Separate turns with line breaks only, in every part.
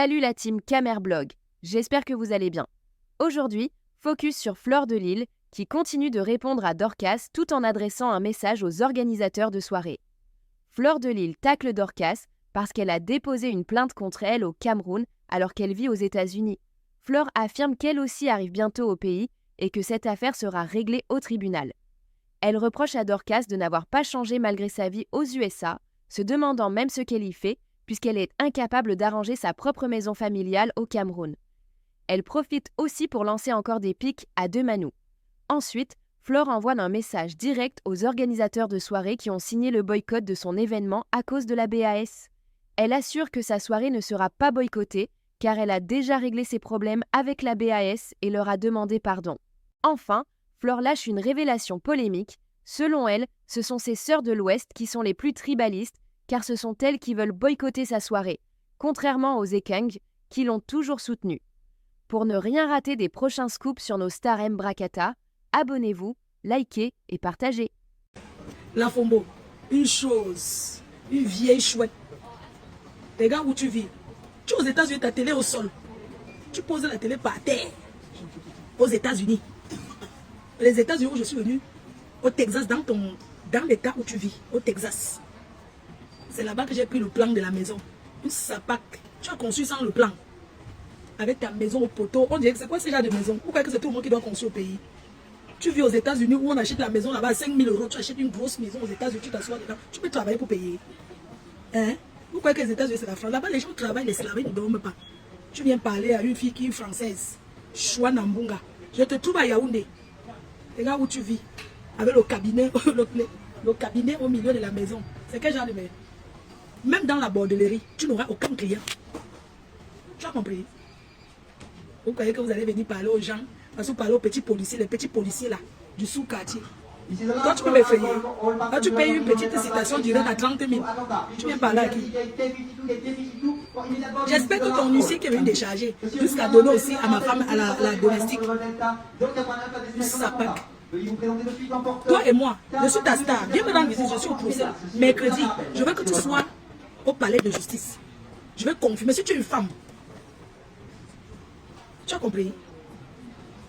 Salut la team Camerblog, j'espère que vous allez bien. Aujourd'hui, focus sur Fleur de Lille qui continue de répondre à Dorcas tout en adressant un message aux organisateurs de soirée. Fleur de Lille tacle Dorcas parce qu'elle a déposé une plainte contre elle au Cameroun alors qu'elle vit aux États-Unis. Fleur affirme qu'elle aussi arrive bientôt au pays et que cette affaire sera réglée au tribunal. Elle reproche à Dorcas de n'avoir pas changé malgré sa vie aux USA, se demandant même ce qu'elle y fait puisqu'elle est incapable d'arranger sa propre maison familiale au Cameroun. Elle profite aussi pour lancer encore des pics à Demanou. Ensuite, Fleur envoie un message direct aux organisateurs de soirée qui ont signé le boycott de son événement à cause de la BAS. Elle assure que sa soirée ne sera pas boycottée car elle a déjà réglé ses problèmes avec la BAS et leur a demandé pardon. Enfin, Fleur lâche une révélation polémique. Selon elle, ce sont ses sœurs de l'Ouest qui sont les plus tribalistes car ce sont elles qui veulent boycotter sa soirée, contrairement aux Ekeng qui l'ont toujours soutenue. Pour ne rien rater des prochains scoops sur nos stars Mbrakata, abonnez-vous, likez et partagez.
La Fombo, une chose, une vieille chouette. Regarde où tu vis. Tu es aux États-Unis, ta télé au sol. Tu poses la télé par terre. Aux États-Unis. Les États-Unis où je suis venu, au Texas, dans l'état où tu vis, au Texas. C'est là-bas que j'ai pris le plan de la maison. Une sapac. Tu as conçu sans le plan. Avec ta maison au poteau. On dirait que c'est quoi ce genre de maison? Pourquoi que c'est tout le monde qui doit construire au pays? Tu vis aux États-Unis où on achète la maison là-bas à 5 000 €. Tu achètes une grosse maison aux États-Unis, tu t'assois dedans. Tu peux travailler pour payer. Hein? Pourquoi que les États-Unis c'est la France? Là-bas les gens travaillent, les esclaves ne dorment pas. Tu viens parler à une fille qui est française. Choua Nambunga. Je te trouve à Yaoundé. Regarde où tu vis. Avec le cabinet, le cabinet au milieu de la maison. C'est quel genre de maison? Même dans la bordellerie, tu n'auras aucun client. Tu as compris? Vous croyez que vous allez venir parler aux gens, parce que vous parlez aux petits policiers, les petits policiers là, du sous-quartier. Toi, tu peux m'effrayer. Là, tu payes une petite citation directe à 30 000. Tu viens parler à qui? J'espère que ton huissier qui est venu décharger, jusqu'à donner aussi à ma femme, à la domestique. Sapac. Toi et moi, je suis ta star. Viens me rendre visite, je suis au procès. Mercredi, je veux que tu sois au palais de justice. Je vais confirmer. Si tu es une femme, tu as compris?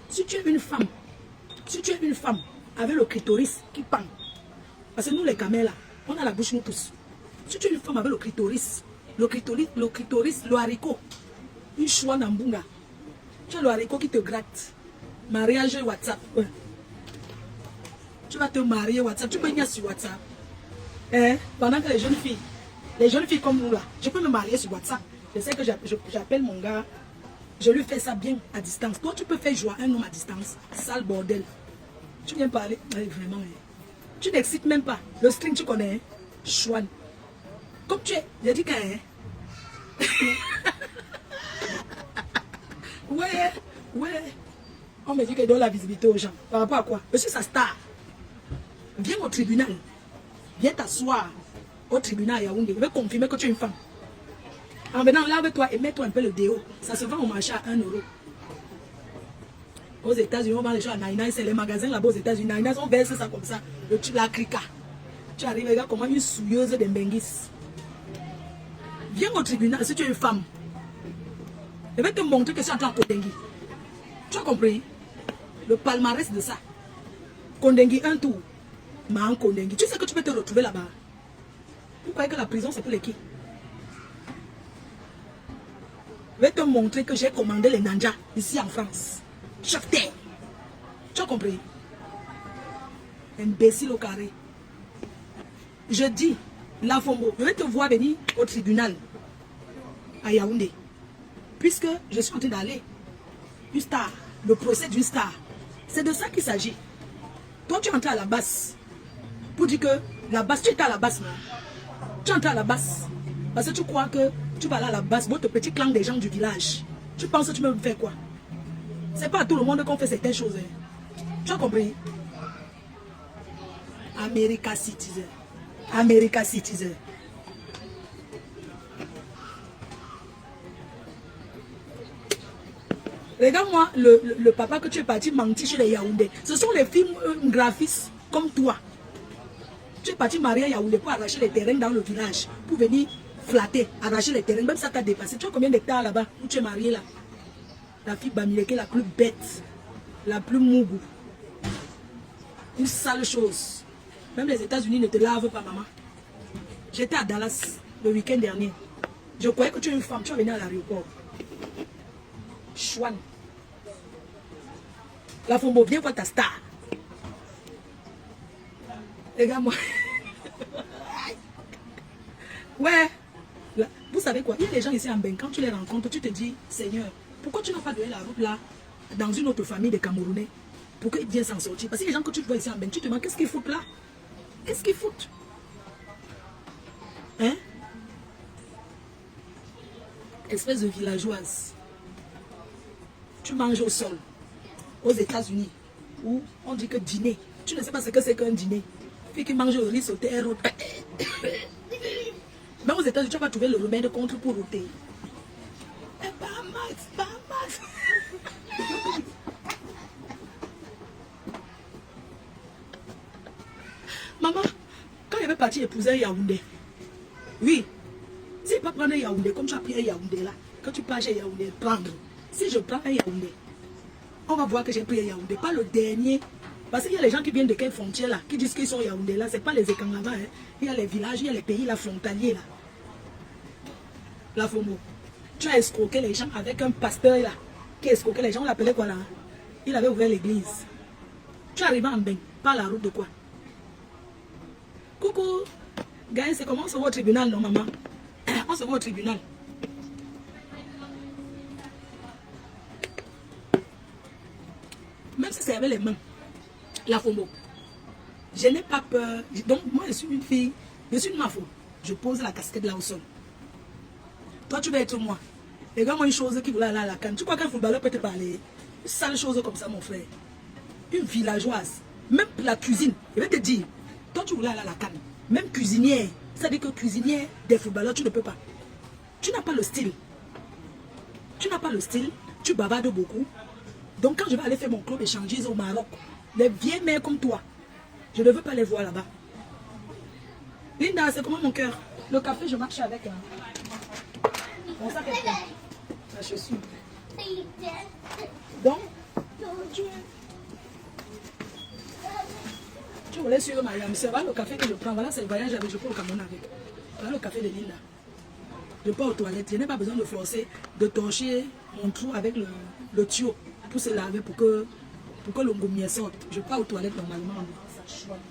Si tu es une femme, avec le clitoris qui pend, parce que nous les camels là, on a la bouche nous tous. Si tu es une femme avec le clitoris, le haricot, une choua Nambunga, tu as le haricot qui te gratte. Mariage WhatsApp. Ouais. Tu vas te marier WhatsApp, tu peux venir sur WhatsApp. Hein? Pendant que les jeunes filles comme nous là, je peux me marier sur WhatsApp. Je sais que j'appelle mon gars. Je lui fais ça bien à distance. Toi, tu peux faire jouer un homme à distance. Sale bordel. Tu viens parler. Allez, vraiment. Tu n'excites même pas. Le string, tu connais. Hein? Chouane. Comme tu es. J'ai dit qu'un. Ouais. On me dit qu'il donne la visibilité aux gens. Par rapport à quoi? Je suis sa star. Viens au tribunal. Viens t'asseoir au tribunal à Yaoundé. Je vais confirmer que tu es une femme. En venant là avec toi et mets-toi un peu le déo. Ça se vend au marché à 1 €. Aux États-Unis, on vend les choses à 99. C'est les magasins là-bas aux États-Unis. 99, on verse ça comme ça. La crica. Tu arrives, regarde comment une souilleuse de Benguis. Viens au tribunal si tu es une femme. Je vais te montrer que tu es en train de Kondengui. Tu as compris? Le palmarès de ça. Kondengui, un tour. Mahan Kondengui. Tu sais que tu peux te retrouver là-bas. Vous croyez que la prison c'est pour les qui? Je vais te montrer que j'ai commandé les nanjas ici en France. Chef terre. Tu as compris? Imbécile au carré. Je dis, la Fombo, je vais te voir venir au tribunal à Yaoundé. Puisque je suis en train d'aller. Une star. Le procès d'une star. C'est de ça qu'il s'agit. Toi, tu es entré à la basse. Pour dire que la basse, tu étais à la basse, non? Tu es entré à la basse. Parce que tu crois que tu vas aller à la base, votre petit clan des gens du village. Tu penses que tu peux me faire quoi? C'est pas à tout le monde qu'on fait certaines choses. Hein. Tu as compris? America Citizen. America Citizen. Regarde-moi le papa que tu es parti mentir chez les Yaoundé. Ce sont les films graphistes comme toi. Tu es parti marier à Yaoundé pour arracher les terrains dans le village. Pour venir flatter, arracher les terrains. Même ça t'a dépassé. Tu vois combien d'hectares là-bas où tu es marié là? La fille Bamileke la plus bête, la plus mougou. Une sale chose. Même les États-Unis ne te lavent pas, maman. J'étais à Dallas le week-end dernier. Je croyais que tu es une femme, tu vas venir à l'aéroport. Chouane. La Fombo, viens voir ta star. Regarde-moi. Ouais. Là, vous savez quoi? Il y a des gens ici en Bain, quand tu les rencontres, tu te dis, Seigneur, pourquoi tu n'as pas donné la route là, dans une autre famille de Camerounais, pour qu'ils viennent s'en sortir? Parce que les gens que tu vois ici en Bain, tu te demandes, qu'est-ce qu'ils foutent là? Qu'est-ce qu'ils foutent? Hein? Espèce de villageoise. Tu manges au sol, aux États-Unis, où on dit que dîner. Tu ne sais pas ce que c'est qu'un dîner. Puis qui mange le riz sauté. Même aux États-Unis, tu vas pas trouver le remède contre pour ôter. Pas max, pas max. Maman, quand il avait parti épouser Yaoundé, oui, si pas prendre un Yaoundé comme tu as pris un Yaoundé là, quand tu pars chez Yaoundé, prendre. Si je prends un Yaoundé, on va voir que j'ai pris un Yaoundé, pas le dernier. Parce qu'il y a les gens qui viennent de quelle frontière là, qui disent qu'ils sont Yaoundé là, c'est pas les écans là-bas. Hein. Il y a les villages, il y a les pays là, frontaliers là. La Fomo, tu as escroqué les gens avec un pasteur là, qui escroquait les gens, on l'appelait quoi là? Il avait ouvert l'église. Tu es arrivé en bain, par la route de quoi? Coucou, gars, c'est comment on se voit au tribunal, non maman? On se voit au tribunal. Même si c'est avec les mains, la Fomo, je n'ai pas peur. Donc moi je suis une fille, je suis une mafo. Je pose la casquette là au sol. Toi tu vas être moi. Regarde-moi une chose qui voulait aller à la canne. Tu crois qu'un footballeur peut te parler? Une sale chose comme ça mon frère. Une villageoise. Même la cuisine. Je vais te dire. Toi tu voulais aller à la canne. Même cuisinière. Ça veut dire que cuisinière des footballeurs tu ne peux pas. Tu n'as pas le style. Tu n'as pas le style. Tu bavardes beaucoup. Donc quand je vais aller faire mon club échangiste au Maroc, les vieilles mères comme toi, je ne veux pas les voir là-bas. Linda, c'est comment mon cœur? Le café, je marche avec. Hein. Bon, ça fait quoi? La chaussure. Donc, tu voulais suivre Mariam. C'est voilà le café que je prends. Voilà, c'est le voyage avec. Je prends au Cameroun avec. Voilà le café de Linda. Je pars aux toilettes. Je n'ai pas besoin de forcer, de torcher mon trou avec le tuyau pour se laver, pour que le gommier sorte. Je pars aux toilettes normalement. Ça choisit.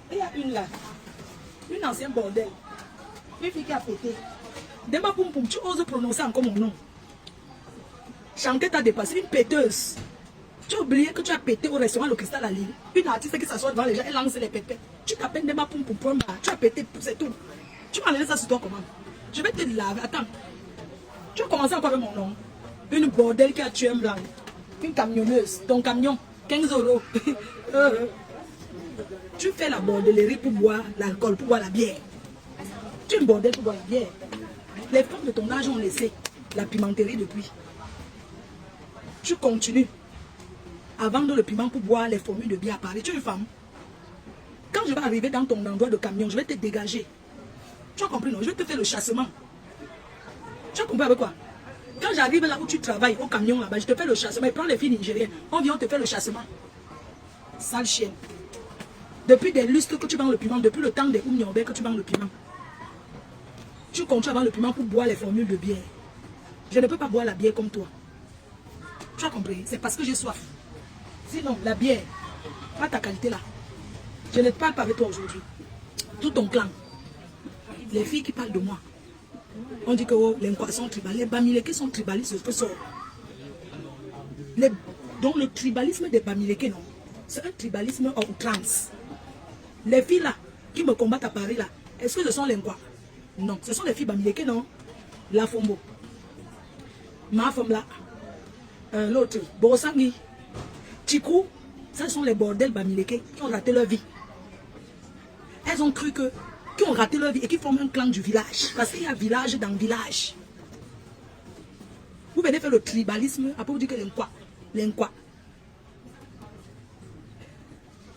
Il y a une là, une ancienne bordel, une fille qui a pété. Demba Poum Poum, tu oses prononcer encore mon nom. Chanter t'a dépassé, une péteuse. Tu as oublié que tu as pété au restaurant Le Cristal à Lille. Une artiste qui s'assoit devant les gens et lance les pépettes. Tu t'appelles Demba Poum Poum, tu as pété, c'est tout. Tu vas enlever ça sur toi comment? Je vais te laver, attends. Tu as commencé encore avec mon nom. Une bordel qui a tué un blanc. Une camionneuse, ton camion, 15 euros. Tu fais la bordellerie pour boire l'alcool, pour boire la bière. Tu es une bordel pour boire la bière. Les femmes de ton âge ont laissé la pimenterie depuis. Tu continues à vendre le piment pour boire les formules de bière à Paris. Tu es une femme. Quand je vais arriver dans ton endroit de camion, je vais te dégager. Tu as compris, non? Je vais te faire le chassement. Tu as compris avec quoi? Quand j'arrive là où tu travailles, au camion là-bas, je te fais le chassement. Et prends les filles nigériennes. On vient, on te fait le chassement. Sale chienne. Depuis des lustres que tu vends le piment, depuis le temps des Oumniobé que tu vends le piment, tu continues à vendre le piment pour boire les formules de bière. Je ne peux pas boire la bière comme toi. Tu as compris? C'est parce que j'ai soif. Sinon, la bière, pas ta qualité là. Je ne parle pas avec toi aujourd'hui. Tout ton clan, les filles qui parlent de moi, on dit que oh, les Nkwa sont tribalistes, les Bamileke sont tribalistes, je te sors. Donc le tribalisme des Bamileke, non, c'est un tribalisme en outrance. Les filles là, qui me combattent à Paris là, est-ce que ce sont les Nkwa? Non, ce sont les filles Bamileke, non. La Fombo, ma femme là, l'autre, Borosangi, Chikou, ce sont les bordels Bamileke qui ont raté leur vie. Elles ont cru que, qui ont raté leur vie et qui forment un clan du village. Parce qu'il y a village dans village. Vous venez faire le tribalisme, après vous dites que les Nkwa.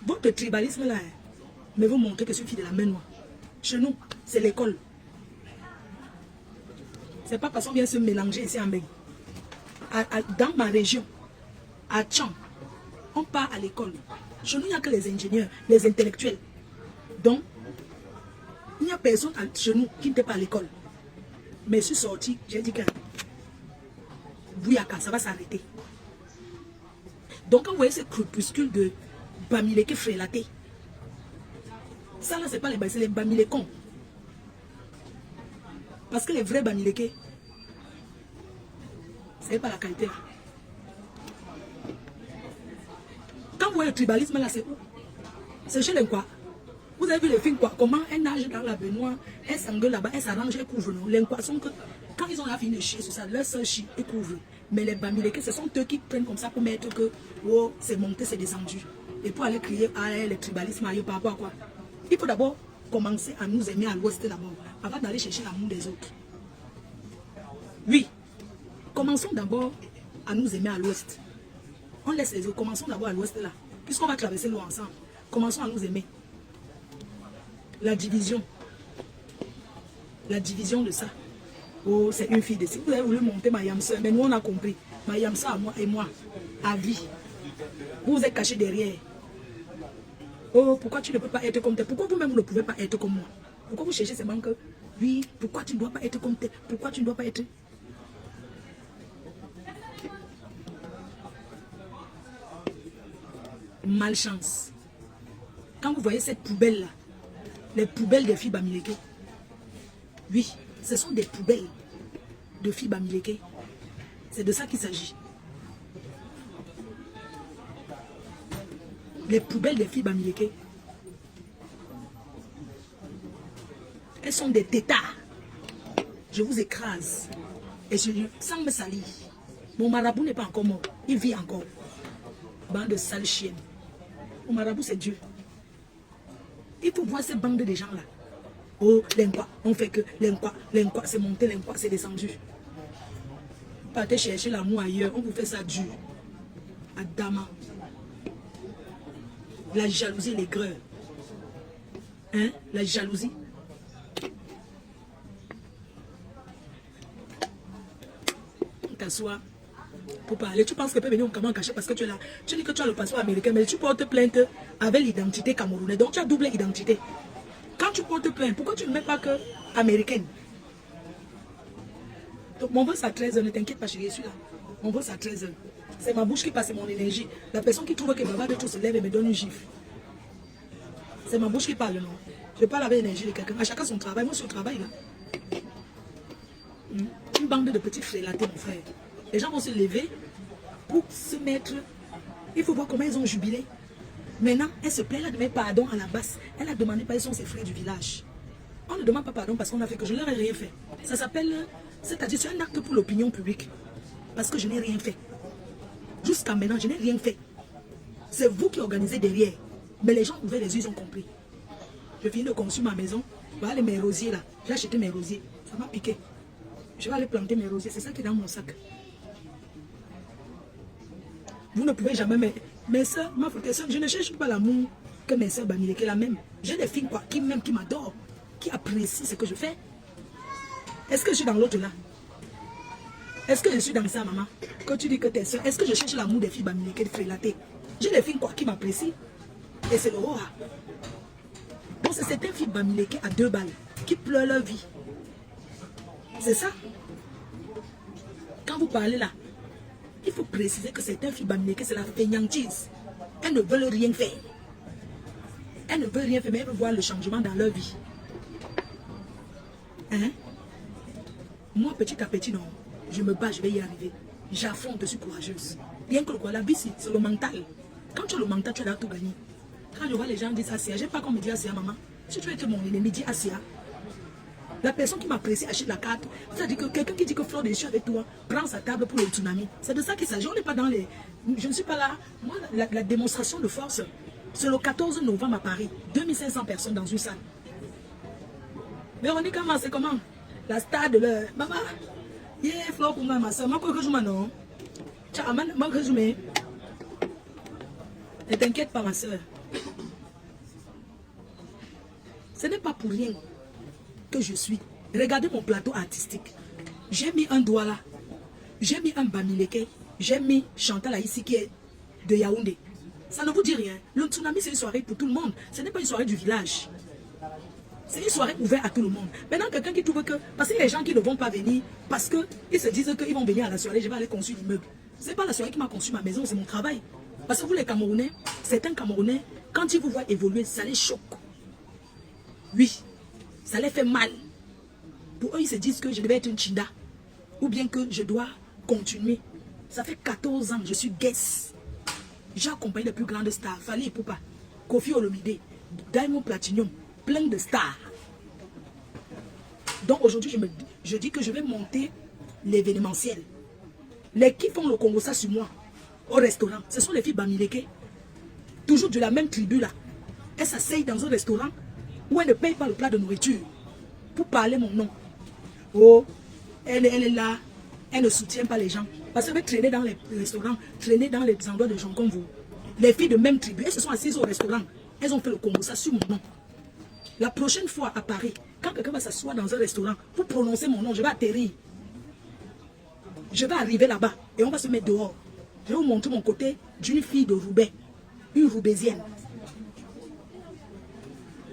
Votre tribalisme là, mais vous montrez que je suis fille de la main noire. Chez nous, c'est l'école. C'est pas parce qu'on vient se mélanger ici en Beng. Dans ma région, à Tchang, on part à l'école. Chez nous, il n'y a que les ingénieurs, les intellectuels. Donc, il n'y a personne chez nous qui n'était pas à l'école. Mais je suis sorti, j'ai dit que Bouyaka, ça va s'arrêter. Donc, quand vous voyez ce crépuscule de Bamileke frélaté, ça là, c'est pas c'est les Bamilekons. Parce que les vrais Bamileke, c'est pas la qualité. Quand vous voyez le tribalisme là, c'est où? C'est chez les quoi? Vous avez vu les films quoi? Comment elle nage dans la baignoire, elle s'engueule là-bas, elle s'arrange, elle couvre. Les quoi sont que quand ils ont la fini de chier sur ça, leur seul chie et couvre. Mais les Bamileke, ce sont eux qui prennent comme ça pour mettre que oh, c'est monté, c'est descendu. Et pour aller crier à le tribalisme par rapport à quoi? Il faut d'abord commencer à nous aimer à l'ouest d'abord, avant d'aller chercher l'amour des autres. Oui, commençons d'abord à nous aimer à l'ouest. On laisse les autres, commençons d'abord à l'ouest là. Puisqu'on va traverser l'eau ensemble, commençons à nous aimer. La division de ça. Oh, c'est une fille de... Si vous avez voulu monter ma yamsa, mais nous on a compris. Ma yamsa à moi et moi, à vie. Vous vous êtes caché derrière. Oh, pourquoi tu ne peux pas être comme tel? Pourquoi vous-même ne pouvez pas être comme moi? Pourquoi vous cherchez seulement que... Oui, pourquoi tu ne dois pas être comme tel? Pourquoi tu ne dois pas être... Malchance. Quand vous voyez cette poubelle-là, les poubelles des filles Bamileke, oui, ce sont des poubelles de filles Bamileke. C'est de ça qu'il s'agit. Les poubelles des filles Bamileke, elles sont des tétards. Je vous écrase. Et sans me salir. Mon marabout n'est pas encore mort. Il vit encore. Bande de sales chiennes. Mon marabout, c'est Dieu. Il faut voir ces bandes de gens là. Oh, l'inqua, on fait que l'inqua, c'est monté, l'inqua, c'est descendu. Partez chercher l'amour ailleurs, on vous fait ça dur. Adama. La jalousie, l'aigreur. Hein? La jalousie. On t'assoit pour parler. Tu penses que tu peux venir au Cameroun caché parce que tu es là. Tu dis que tu as le passeport américain, mais tu portes plainte avec l'identité camerounaise. Donc tu as double identité. Quand tu portes plainte, pourquoi tu ne mets pas que américaine? Donc mon vol c'est à 13h, ne t'inquiète pas, chérie, je suis là. Mon vol c'est à 13h. C'est ma bouche qui passe, c'est mon énergie. La personne qui trouve que Baba de tout se lève et me donne une gifle. C'est ma bouche qui parle, non? Je parle avec l'énergie de quelqu'un. À chacun son travail. Moi, je suis au travail, là. Une bande de petits frélatés, mon frère. Les gens vont se lever pour se mettre. Il faut voir comment ils ont jubilé. Maintenant, elle se plaît, elle a demandé pardon à la basse. Elle a demandé pardon, sont ses frères du village. On ne demande pas pardon parce qu'on a fait que je leur ai rien fait. Ça s'appelle, c'est-à-dire c'est un acte pour l'opinion publique. Parce que je n'ai rien fait. Jusqu'à maintenant, je n'ai rien fait. C'est vous qui organisez derrière. Mais les gens ouverts les yeux, ils ont compris. Je finis de construire ma maison. Voilà mes rosiers là. J'ai acheté mes rosiers. Ça m'a piqué. Je vais aller planter mes rosiers. C'est ça qui est dans mon sac. Vous ne pouvez jamais... Mes soeurs, ma frère, je ne cherche pas l'amour que mes soeurs Bamileke la même. J'ai des filles quoi, qui m'aiment, qui m'adorent, qui apprécient ce que je fais. Est-ce que je suis dans l'autre là? Est-ce que je suis dans ça, maman? Quand tu dis que tes soeurs, est-ce que je cherche l'amour des filles Bamileke, de frélater? J'ai des filles quoi, qui m'apprécient. Et c'est le roi. Donc c'est certaines filles Bamileke à 2 balles qui pleurent leur vie. C'est ça. Quand vous parlez là, il faut préciser que certaines filles Bamileke, c'est la fainéantise. Elles ne veulent rien faire. Elles ne veulent rien faire, mais elles veulent voir le changement dans leur vie. Hein? Moi, petit à petit, non. Je me bats, je vais y arriver. J'affronte, je suis courageuse. Bien que quoi, la vie, c'est le mental. Quand tu as le mental, tu as tout gagné. Quand je vois les gens dire Asia, j'aime pas qu'on me dise Asia, maman. Si tu étais mon ennemi, dis Asia. La personne qui m'apprécie achète la carte. C'est-à-dire que quelqu'un qui dit que Fleur de Lys avec toi prend sa table pour le tsunami. C'est de ça qu'il s'agit. On n'est pas dans les... Je ne suis pas là. Moi, la démonstration de force, c'est le 14 novembre à Paris. 2500 personnes dans une salle. Véronique, c'est comment? La star de l'heure. Maman, yeah, Fleur pour moi, ma soeur. Moi, quoi que je m'en non? Moi, que je mets. Ne t'inquiète pas, ma soeur. Ce n'est pas pour rien que je suis. Regardez mon plateau artistique. J'ai mis un doigt là. J'ai mis un Bamileke. J'ai mis Chantal ici qui est de Yaoundé. Ça ne vous dit rien. Le tsunami, c'est une soirée pour tout le monde. Ce n'est pas une soirée du village. C'est une soirée ouverte à tout le monde. Maintenant, quelqu'un qui trouve que... Parce qu'il y a des gens qui ne vont pas venir, parce qu'ils se disent qu'ils vont venir à la soirée, je vais aller construire l'immeuble. Ce n'est pas la soirée qui m'a construit ma maison, c'est mon travail. Parce que vous les Camerounais, certains Camerounais, quand ils vous voient évoluer, ça les choque. Oui, ça les fait mal. Pour eux, ils se disent que je devais être une chinda. Ou bien que je dois continuer. Ça fait 14 ans que je suis guest. J'ai accompagné les plus grandes stars. Fally Ipupa, Kofi Olomide, Diamond Platinum, plein de stars. Donc aujourd'hui, je dis que je vais monter l'événementiel. Les qui font le Congo ça sur moi, au restaurant, ce sont les filles Bamileke. Toujours de la même tribu là. Elles s'asseyent dans un restaurant où elles ne payent pas le plat de nourriture pour parler mon nom. Oh, elle est là, elle ne soutient pas les gens. Parce qu'elle veut traîner dans les restaurants, traîner dans les endroits de gens comme vous. Les filles de même tribu, elles se sont assises au restaurant. Elles ont fait le Congo ça sur mon nom. La prochaine fois à Paris, quand quelqu'un va s'asseoir dans un restaurant pour prononcer mon nom, je vais atterrir. Je vais arriver là-bas et on va se mettre dehors. Je vais vous montrer mon côté d'une fille de Roubaix, une Roubaisienne.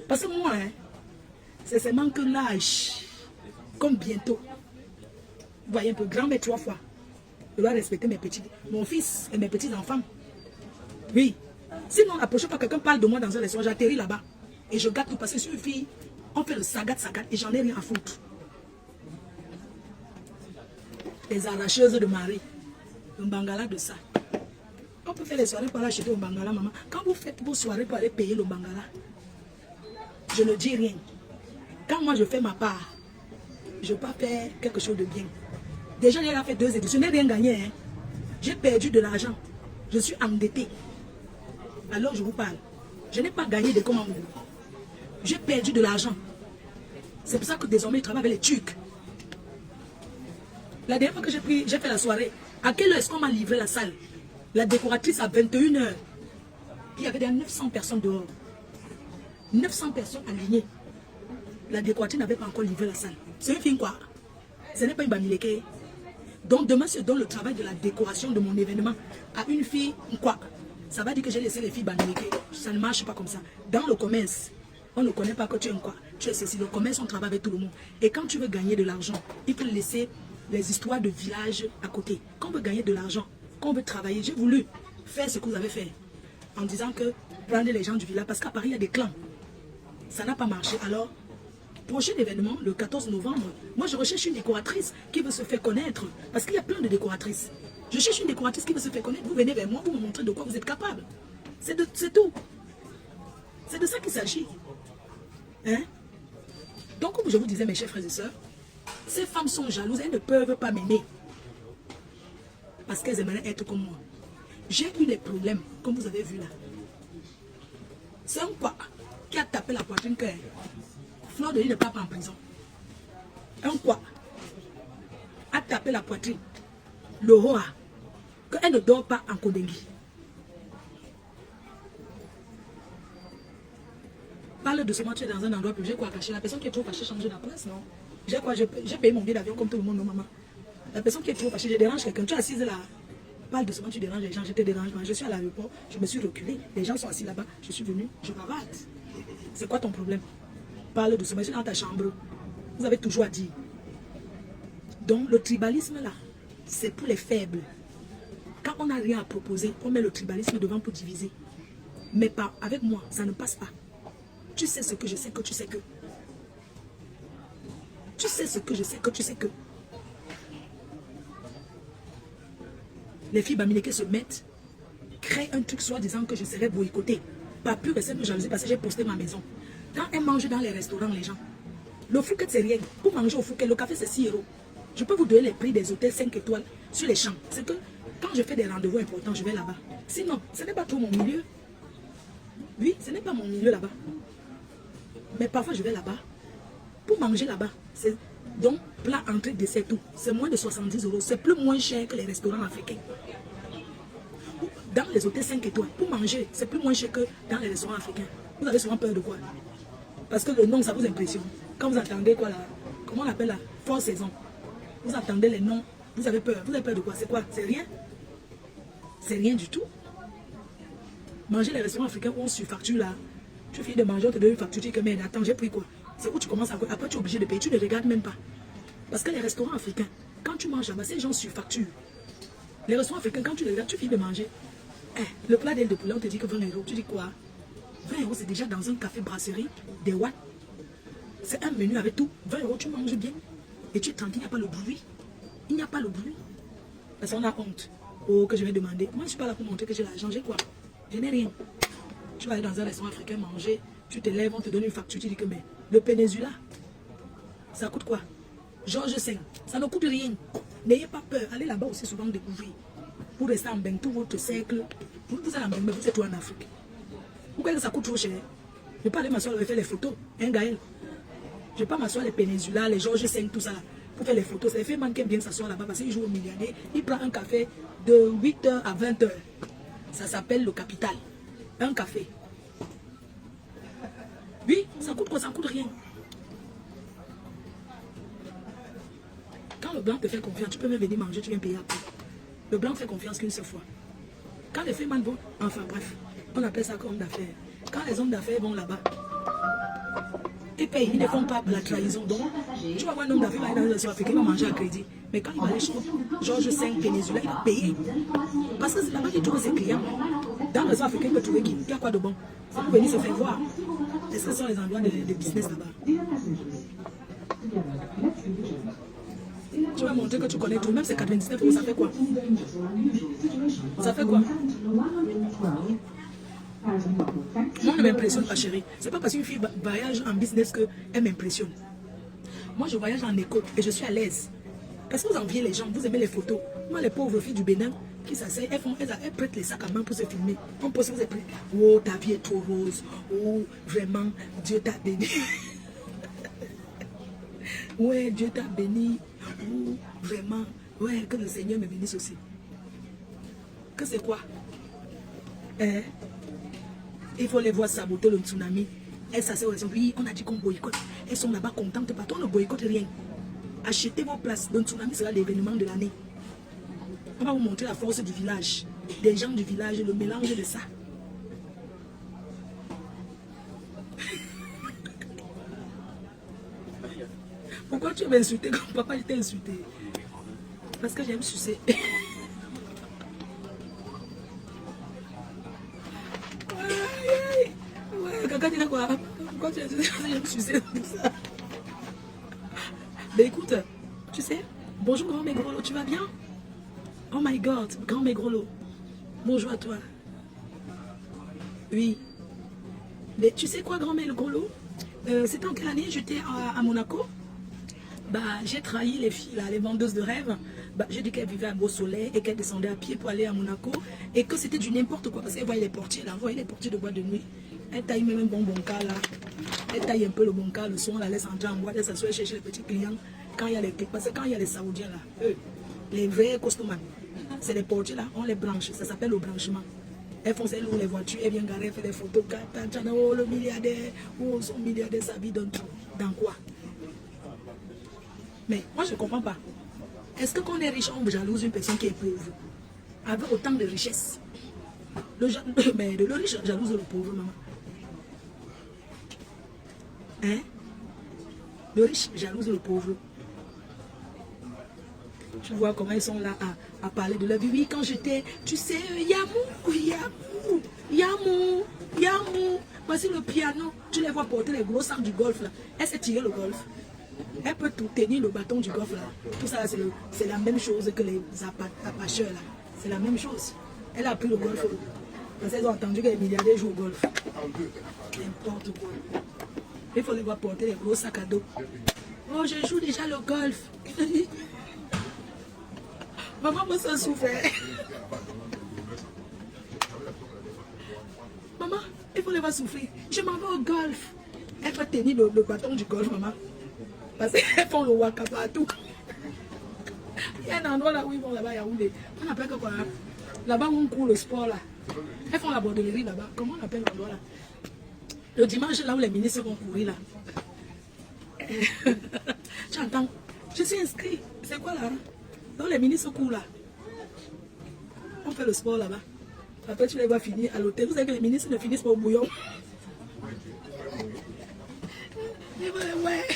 Parce que moi, c'est seulement que l'âge, comme bientôt, vous voyez un peu grand, mais 3 fois. Je dois respecter mon fils et mes petits-enfants. Oui. Sinon, la prochaine fois que quelqu'un parle de moi dans un restaurant, j'atterris là-bas. Et je gâte tout parce que je suis une fille. On fait le sagat et j'en ai rien à foutre. Les arracheuses de mari. Le bangala de ça. On peut faire les soirées pour aller acheter au bangala, maman. Quand vous faites vos soirées pour aller payer le bangala, je ne dis rien. Quand moi je fais ma part, je ne veux pas faire quelque chose de bien. Déjà, j'ai fait 2 éditions. Je n'ai rien gagné. Hein. J'ai perdu de l'argent. Je suis endettée. Alors je vous parle. Je n'ai pas gagné de commandes. J'ai perdu de l'argent. C'est pour ça que désormais je travaille avec les Turcs. La dernière fois que j'ai fait la soirée, à quelle heure est-ce qu'on m'a livré la salle? La décoratrice à 21 h. Il y avait des 900 personnes dehors. 900 personnes alignées. La décoratrice n'avait pas encore livré la salle. C'est une fille quoi? Ce n'est pas une Bamileke. Donc demain, je donne le travail de la décoration de mon événement à une fille quoi? Ça va dire que j'ai laissé les filles Bamileke. Ça ne marche pas comme ça. Dans le commerce, on ne connaît pas que tu es un quoi. Tu es ceci. Le commerce, on travaille avec tout le monde. Et quand tu veux gagner de l'argent, il faut laisser les histoires de village à côté. Quand on veut gagner de l'argent, quand on veut travailler, j'ai voulu faire ce que vous avez fait. En disant que prendre les gens du village, parce qu'à Paris, il y a des clans. Ça n'a pas marché. Alors, prochain événement, le 14 novembre, moi je recherche une décoratrice qui veut se faire connaître. Parce qu'il y a plein de décoratrices. Je cherche une décoratrice qui veut se faire connaître. Vous venez vers moi, vous me montrez de quoi vous êtes capable. C'est tout. C'est de ça qu'il s'agit. Hein? Donc, comme je vous disais, mes chers frères et sœurs, ces femmes sont jalouses, elles ne peuvent pas m'aimer. Parce qu'elles aimeraient être comme moi. J'ai eu des problèmes, comme vous avez vu là. C'est un quoi qui a tapé la poitrine que Fleur de Lys ne part pas en prison. Un quoi a tapé la poitrine. Le Hoa, qu'elle ne dort pas en Kodengi. Parle de ce moment, tu es dans un endroit public, j'ai quoi cacher? La personne qui est trop fâchée, changer d'adresse, non? J'ai quoi? J'ai payé mon billet d'avion comme tout le monde, non, maman? La personne qui est trop fâchée, je dérange quelqu'un. Tu es assise là. Parle de ce moment, tu déranges les gens, je te dérange. Je suis à l'aéroport, je me suis reculée. Les gens sont assis là-bas, je suis venue, je bavarde. C'est quoi ton problème? Parle de ce moment, je suis dans ta chambre. Vous avez toujours à dire. Donc, le tribalisme là, c'est pour les faibles. Quand on n'a rien à proposer, on met le tribalisme devant pour diviser. Mais pas avec moi, ça ne passe pas. Tu sais ce que je sais que tu sais que. Tu sais ce que je sais que tu sais que. Les filles Bamileke se mettent, créent un truc soit disant que je serais boycottée. Pas plus que cette jalousie parce que j'ai posté ma maison. Quand elles mangent dans les restaurants, les gens, le Fouquet c'est rien. Pour manger au Fouquet, le café c'est 6 €. Je peux vous donner les prix des hôtels 5 étoiles sur les champs. C'est que quand je fais des rendez-vous importants, je vais là-bas. Sinon, ce n'est pas trop mon milieu. Oui, ce n'est pas mon milieu là-bas. Mais parfois, je vais là-bas. Pour manger là-bas, c'est donc plat, entrée, dessert, tout. C'est moins de 70 €. C'est plus moins cher que les restaurants africains. Dans les hôtels 5 étoiles, pour manger, c'est plus moins cher que dans les restaurants africains. Vous avez souvent peur de quoi? Parce que le nom, ça vous impressionne. Quand vous attendez quoi là, comment on appelle la forte saison, vous attendez les noms, vous avez peur. Vous avez peur de quoi? C'est quoi? C'est rien. C'est rien du tout. Manger les restaurants africains où on surfacture là. Tu finis de manger, on te donne une facture, tu dis que mais attends, j'ai pris quoi? C'est où tu commences à... Après, tu es obligé de payer, tu ne regardes même pas. Parce que les restaurants africains, quand tu manges là-bas, ces gens surfacturent. Les restaurants africains, quand tu les regardes, tu finis de manger. Le plat d'aile de poulet, on te dit que 20 euros. Tu dis quoi? 20 euros, c'est déjà dans un café brasserie des watts. C'est un menu avec tout. 20 euros, tu manges bien. Et tu es tranquille, il n'y a pas le bruit. Il n'y a pas le bruit. Parce qu'on a honte. Oh, que je vais demander. Moi, je ne suis pas là pour montrer que j'ai l'argent. J'ai quoi? Je n'ai rien. Tu vas aller dans un restaurant africain manger. Tu te lèves, on te donne une facture. Tu dis que mais le Pénézula, ça coûte quoi? Georges V, ça ne coûte rien. N'ayez pas peur. Allez là-bas aussi souvent découvrir. Vous restez en bain, tout votre cercle. Vous êtes en bain, mais vous êtes tout en Afrique. Pourquoi ça coûte trop cher? Je ne vais pas aller m'asseoir et faire les photos. Hein, Gaël? Je ne vais pas m'asseoir les Pénézula, les Georges V, tout ça là, pour faire les photos. C'est les filles qui aiment bien s'asseoir là-bas parce qu'il joue au milliardaire. Il prend un café de 8h à 20h. Ça s'appelle le capital. Un café. Oui, ça coûte quoi? Ça ne coûte rien. Quand le blanc te fait confiance, tu peux même venir manger, tu viens payer après. Le blanc fait confiance qu'une seule fois. Quand les femmes vont, enfin bref, on appelle ça comme d'affaires. Quand les hommes d'affaires vont là-bas, ils payent, ils ne font pas la trahison. Donc, tu vas voir un homme d'affaires dans une nation africaine, il va manger à crédit. Mais quand il va aller chez Georges V, Pénézula, il va payer. Parce que c'est là-bas qu'il trouve ses clients. Dans les africains, il peut trouver qu'il y a quoi de bon. C'est pour venir se faire voir. Est-ce que ce sont les endroits de business là-bas? Tu vas montrer que tu connais tout. Même c'est 99 euros, ça fait quoi? Ça fait quoi? Moi, ne m'impressionne pas, chérie. C'est pas parce qu'une fille voyage en business qu'elle m'impressionne. Moi, je voyage en éco et je suis à l'aise. Parce que vous enviez les gens, vous aimez les photos. Moi, les pauvres filles du Bénin qui s'asseyent, elles prêtent les sacs à main pour se filmer. On pose, vous êtes prêts. Oh, ta vie est trop rose. Oh, vraiment, Dieu t'a béni. Ouais, Dieu t'a béni. Oh, vraiment. Ouais, que le Seigneur me bénisse aussi. Que c'est quoi? Il faut les voir saboter le tsunami. Elles s'asseyent, oui, on a dit qu'on boycotte. Elles sont là-bas contentes, pas on ne boycotte rien. Achetez vos places. Le tsunami sera l'événement de l'année. On va vous montrer la force du village. Des gens du village, le mélange de ça. Pourquoi tu m'as insulté comme papa, je t'ai insulté? Parce que j'aime sucer. Ouais, quelqu'un dit quoi? Pourquoi tu as insulté? J'aime sucer comme ça. Mais écoute, tu sais, bonjour grand Maigrolo, tu vas bien? Oh my god, grand Maigrolo. Bonjour à toi. Oui. Mais tu sais quoi, grand Maigrolo? C'était en quelle année? J'étais à Monaco. Bah, j'ai trahi les filles, là, les vendeuses de rêves. Bah, j'ai dit qu'elles vivaient à Beau Soleil et qu'elles descendaient à pied pour aller à Monaco. Et que c'était du n'importe quoi. Parce qu'elles voyaient les portiers là, vous voyez les portiers de boîte de nuit. Elles taillent même un bon cas là. Elles taillent un peu le bon cas, le son, on la laisse entrer en boîte, elles s'assoient chercher les petits clients. Quand il y a les... Parce que quand il y a les Saoudiens là, eux, les vrais costumans, c'est les portiers là, on les branche. Ça s'appelle le branchement. Elles font celles où les voitures, elles viennent garer, elles font des photos. Oh, le milliardaire, oh, son milliardaire, sa vie donne tout. Dans quoi? Mais moi, je ne comprends pas. Est-ce que quand on est riche, on jalouse une personne qui est pauvre? Avec autant de richesse. Mais le riche jalouse le pauvre, maman. Hein? Le riche jalouse le pauvre. Tu vois comment ils sont là à parler de leur vie. Oui, quand j'étais, tu sais, Yamou. Voici le piano. Tu les vois porter les gros sacs du golf là. Elle s'est tirée le golf. Elle peut tout tenir le bâton du golf là. Tout ça, c'est la même chose que les apacheurs là. C'est la même chose. Elle a pris le golf. Parce qu'elles ont entendu que les milliardaires jouent au golf. N'importe quoi. Il faut les voir porter les gros sacs à dos. Oh, je joue déjà le golf. Maman me sent souffert. Maman, il faut les voir souffrir. Je m'en vais au golf. Elle peut tenir le bâton du golf, maman. Parce qu'elles font le waka partout. Il y a un endroit là où ils vont là-bas, Yaoundé. On appelle que quoi? Là-bas où on court le sport là. Elles font la bordellerie là-bas. Comment on appelle l'endroit là? Le dimanche, là où les ministres vont courir, là. Tu entends? Je suis inscrit. C'est quoi là? Donc les ministres courent là. On fait le sport là-bas. Après, tu les vois finir à l'hôtel. Vous savez que les ministres ne finissent pas au bouillon. Et voilà, ouais.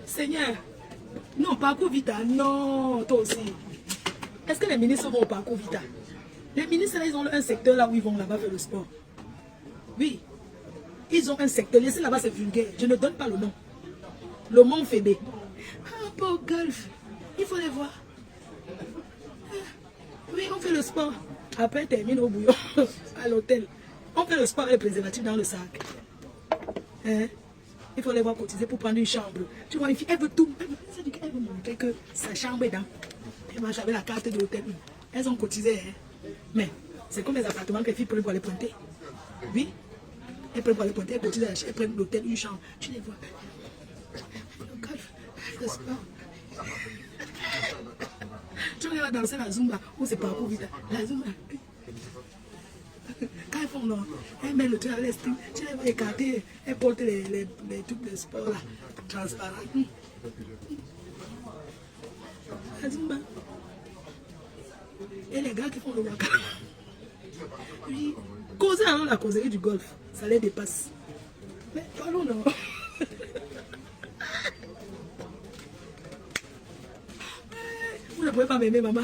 Seigneur. Non, parcours Vita. Non, toi aussi. Est-ce que les ministres vont au parcours Vita? Les ministres, là, ils ont un secteur là où ils vont là-bas faire le sport. Oui. Ils ont un secteur. Laissez là-bas, c'est vulgaire. Je ne donne pas le nom. Le Mont Fébé. Ah, pas au golf. Il faut les voir. Oui, on fait le sport. Après, termine au bouillon, à l'hôtel. On fait le sport avec les préservatifs dans le sac. Hein? Il faut les voir cotiser pour prendre une chambre. Tu vois, une fille, elle veut tout. Elle veut montrer que sa chambre est dans. Elle marche avec la carte de l'hôtel. Elles ont cotisé. Hein? Mais c'est comme les appartements que les filles prennent pour aller pointer. Oui. Elles prennent pour aller pointer, elles cotisent, elles prennent l'hôtel, une chambre. Tu les vois. Le golf, le sport. Tu vas danser la Zumba, ou c'est pas pour vite. La Zumba. Quand elles font non, elles mettent le truc à l'estime, tu les vois écarter, elles portent les trucs de sport là, transparents. La Zumba. Et les gars qui font le waka. Oui, causer alors la causerie du golf, ça les dépasse. Mais parlons non. Vous ne pouvez pas m'aimer, maman.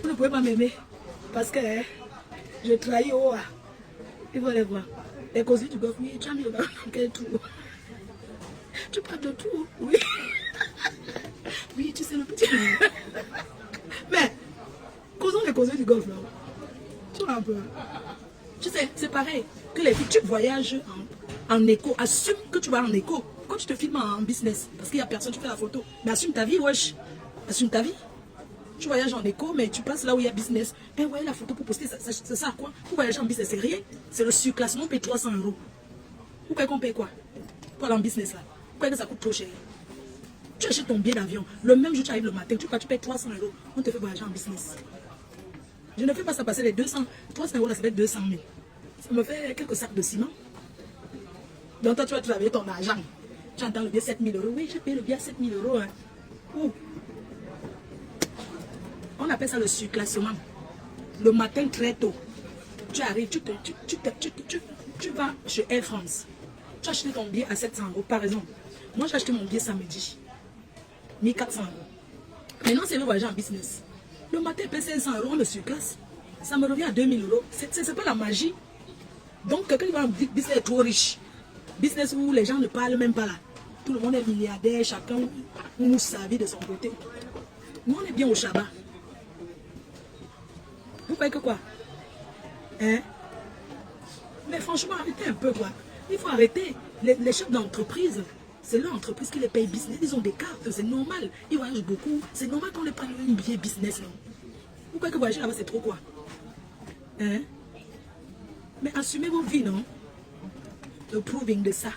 Vous ne pouvez pas m'aimer. Parce que je trahis au A. Il faut les voir. Les causeries du golf, oui, tu as mis le ballon dans quel trou? Tu parles de tout, oui. Oui, tu sais le petit. Mais, causons les causeries du golf, là. Tu vois un peu. Tu sais, c'est pareil. Que les filles, tu voyages en écho. Assume que tu vas en écho. Quand tu te filmes en business, parce qu'il n'y a personne, tu fais la photo. Mais assume ta vie, wesh. Assume ta vie. Tu voyages en écho, mais tu passes là où il y a business. Et ouais, la photo pour poster, c'est ça quoi? Pour voyager en business, c'est rien. C'est le surclassement, on paye 300 €. Vous croyez qu'on paye quoi? Pour aller en business là. Vous croyez que ça coûte trop cher? Tu achètes ton billet d'avion. Le même jour, tu arrives le matin, tu payes 300 €. On te fait voyager en business. Je ne fais pas ça passer les 200. 300 € là, ça fait 200 000. Ça me fait quelques sacs de ciment. Donc toi, tu vas travailler ton argent. Tu entends le billet 7 000 €. Oui, j'ai payé le billet à 7 000 €. Hein. Ouh. On appelle ça le surclassement. Le matin très tôt, tu arrives, tu vas chez Air France. Tu as acheté ton billet à 700 € par exemple. Moi, j'ai acheté mon billet samedi. 1400 €. Maintenant, c'est le voyage en business. Le matin, je paye 500 €, on me surclasse. Ça me revient à 2000 €. C'est pas la magie. Donc, quelqu'un qui va en business est trop riche. Business où les gens ne parlent même pas là. Tout le monde est milliardaire, chacun mousse sa vie de son côté. Nous, on est bien au Shabbat. Vous croyez que quoi? Hein? Mais franchement, arrêtez un peu quoi. Il faut arrêter. Les chefs d'entreprise, c'est leur entreprise qui les paye business. Ils ont des cartes, c'est normal. Ils voyagent beaucoup. C'est normal qu'on les prenne un billet business. Non? Vous croyez que voyager là-bas, c'est trop quoi? Hein? Mais assumez vos vies, non? Le proving de ça.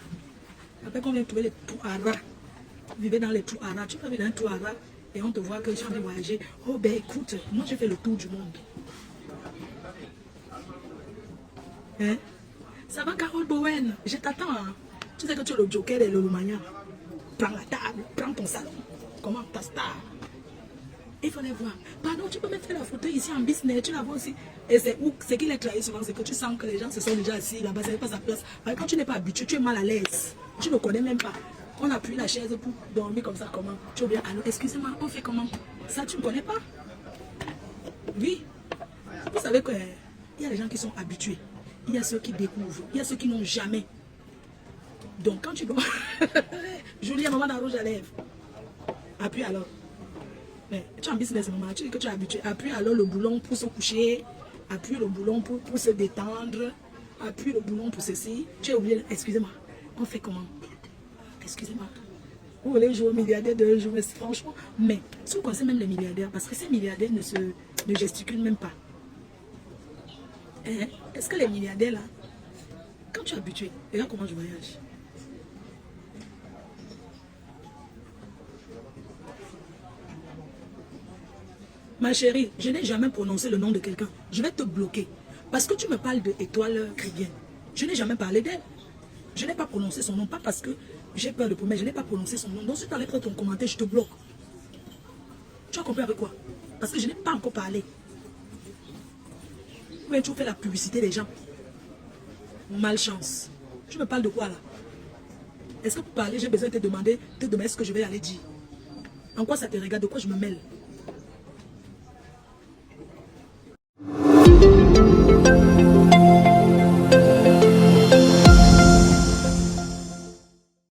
Après qu'on vient trouver les trous à rats. Vous vivez dans les trous à rats. Tu vas vivre dans un trou à rats et on te voit que tu as envie de voyager. Oh ben écoute, moi j'ai fait le tour du monde. Hein? Ça va, Carole Bowen? Je t'attends. Hein? Tu sais que tu es le joker et le Lumania. Prends la table, prends ton salon. Comment ta star? Il faut les voir. Pardon, tu peux me faire la photo ici en business, tu la vois aussi. Et c'est où, ce qui les trahit souvent, c'est que tu sens que les gens se sont déjà assis là-bas, c'est pas sa place. Alors, quand tu n'es pas habitué, tu es mal à l'aise. Tu ne connais même pas. On appuie la chaise pour dormir comme ça, comment? Tu veux bien, alors, excusez-moi, on fait comment? Ça, tu ne connais pas? Oui. Vous savez qu'il y a des gens qui sont habitués. Il y a ceux qui découvrent. Il y a ceux qui n'ont jamais. Donc, quand tu dois... Julie, maman dans rouge à lèvres. Appuie alors. Mais tu es en business, maman, tu dis que tu es habitué. Appuie alors le boulon pour se coucher. Appuie le boulon pour se détendre. Appuie le boulon pour ceci. Tu es oublié. Excusez-moi. On fait comment? Excusez-moi. Vous voulez jouer au milliardaire de jouer, franchement. Mais si vous connaissez même les milliardaires, parce que ces milliardaires ne gesticulent même pas. Hein? Est-ce que les milliardaires là, quand tu es habitué, regarde comment je voyage. Ma chérie, je n'ai jamais prononcé le nom de quelqu'un. Je vais te bloquer. Parce que tu me parles de Étoile Caribbeenne. Je n'ai jamais parlé d'elle. Je n'ai pas prononcé son nom, pas parce que j'ai peur de promettre, je n'ai pas prononcé son nom. Donc si tu enlèves ton commentaire, je te bloque. Tu as compris avec quoi? Parce que je n'ai pas encore parlé. Mais tu fais la publicité des gens. Malchance. Tu me parles de quoi là? Est-ce que pour parler, j'ai besoin de te demander ce que je vais aller dire? En quoi ça te regarde? De quoi je me mêle?